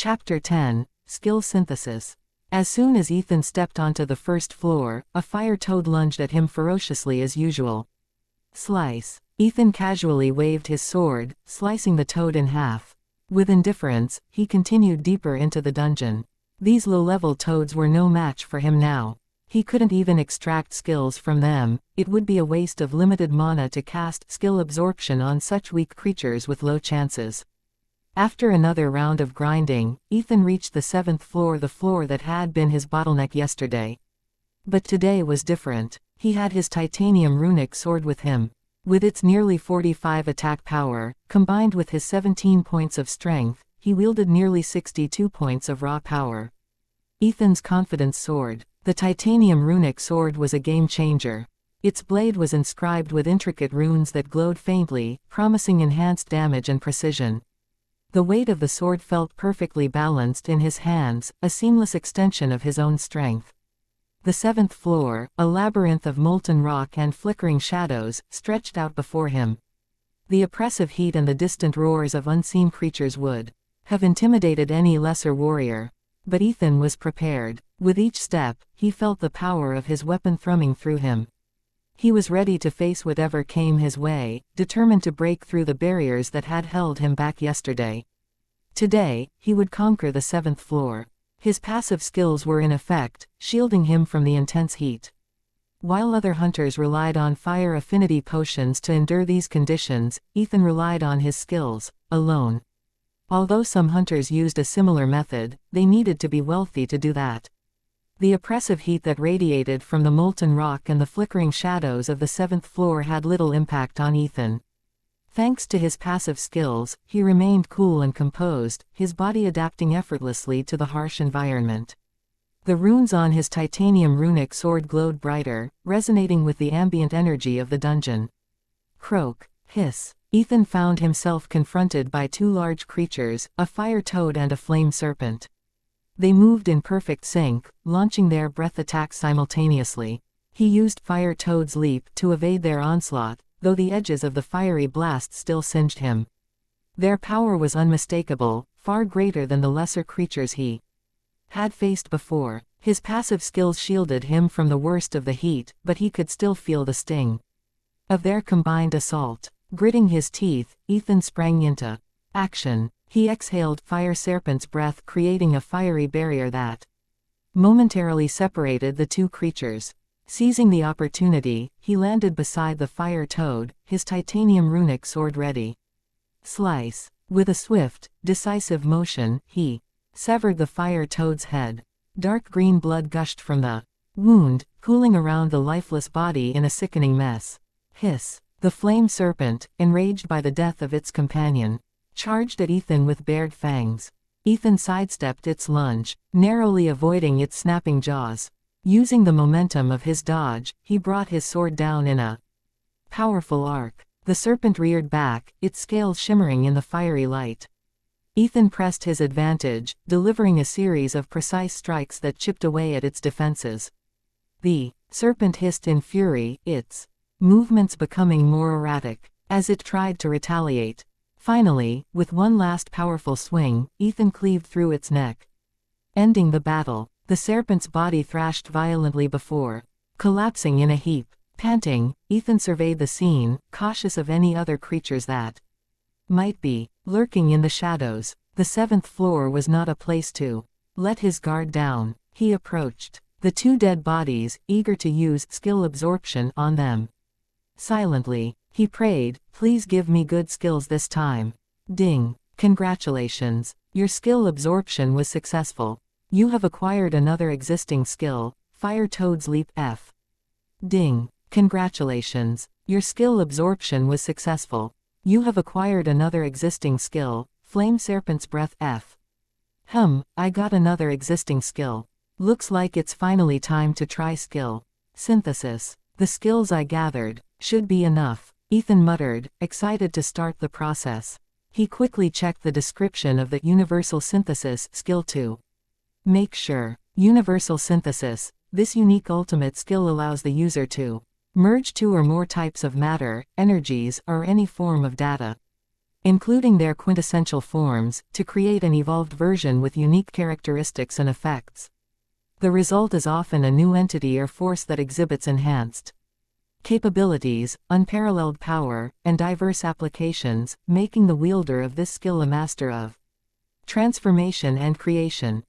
Chapter 10, Skill Synthesis. As soon as Ethan stepped onto the first floor, a fire toad lunged at him ferociously as usual. Slice. Ethan casually waved his sword, slicing the toad in half. With indifference, he continued deeper into the dungeon. These low-level toads were no match for him now. He couldn't even extract skills from them. It would be a waste of limited mana to cast skill absorption on such weak creatures with low chances. After another round of grinding, Ethan reached the 7th floor, the floor that had been his bottleneck yesterday. But today was different. He had his titanium runic sword with him. With its nearly 45 attack power, combined with his 17 points of strength, he wielded nearly 62 points of raw power. Ethan's confidence soared. The titanium runic sword was a game changer. Its blade was inscribed with intricate runes that glowed faintly, promising enhanced damage and precision. The weight of the sword felt perfectly balanced in his hands, a seamless extension of his own strength. The 7th floor, a labyrinth of molten rock and flickering shadows, stretched out before him. The oppressive heat and the distant roars of unseen creatures would have intimidated any lesser warrior. But Ethan was prepared. With each step, he felt the power of his weapon thrumming through him. He was ready to face whatever came his way, determined to break through the barriers that had held him back yesterday. Today, he would conquer the 7th floor. His passive skills were in effect, shielding him from the intense heat. While other hunters relied on fire affinity potions to endure these conditions, Ethan relied on his skills, alone. Although some hunters used a similar method, they needed to be wealthy to do that. The oppressive heat that radiated from the molten rock and the flickering shadows of the 7th floor had little impact on Ethan. Thanks to his passive skills, he remained cool and composed, his body adapting effortlessly to the harsh environment. The runes on his titanium runic sword glowed brighter, resonating with the ambient energy of the dungeon. Croak. Hiss. Ethan found himself confronted by two large creatures, a fire toad and a flame serpent. They moved in perfect sync, launching their breath attacks simultaneously. He used Fire Toad's leap to evade their onslaught, though the edges of the fiery blast still singed him. Their power was unmistakable, far greater than the lesser creatures he had faced before. His passive skills shielded him from the worst of the heat, but he could still feel the sting of their combined assault. Gritting his teeth, Ethan sprang into action. He exhaled Fire Serpent's breath, creating a fiery barrier that momentarily separated the two creatures. Seizing the opportunity, he landed beside the fire toad, his titanium runic sword ready. Slice. With a swift, decisive motion, he severed the fire toad's head. Dark green blood gushed from the wound, pooling around the lifeless body in a sickening mess. Hiss. The flame serpent, enraged by the death of its companion, charged at Ethan with bared fangs. Ethan sidestepped its lunge, narrowly avoiding its snapping jaws. Using the momentum of his dodge, he brought his sword down in a powerful arc. The serpent reared back, its scales shimmering in the fiery light. Ethan pressed his advantage, delivering a series of precise strikes that chipped away at its defenses. The serpent hissed in fury, its movements becoming more erratic, as it tried to retaliate. Finally, with one last powerful swing, Ethan cleaved through its neck, ending the battle. The serpent's body thrashed violently before collapsing in a heap. Panting, Ethan surveyed the scene, cautious of any other creatures that might be lurking in the shadows. The 7th floor was not a place to let his guard down. He approached the two dead bodies, eager to use skill absorption on them. Silently, he prayed, "Please give me good skills this time." Ding. Congratulations. Your skill absorption was successful. You have acquired another existing skill, Fire Toad's Leap F. Ding. Congratulations. Your skill absorption was successful. You have acquired another existing skill, Flame Serpent's Breath F. I got another existing skill. Looks like it's finally time to try skill synthesis. The skills I gathered should be enough, Ethan muttered, excited to start the process. He quickly checked the description of the Universal Synthesis skill to make sure. Universal Synthesis. This unique ultimate skill allows the user to merge two or more types of matter, energies, or any form of data. including their quintessential forms, to create an evolved version with unique characteristics and effects. The result is often a new entity or force that exhibits enhanced capabilities, unparalleled power, and diverse applications, making the wielder of this skill a master of transformation and creation.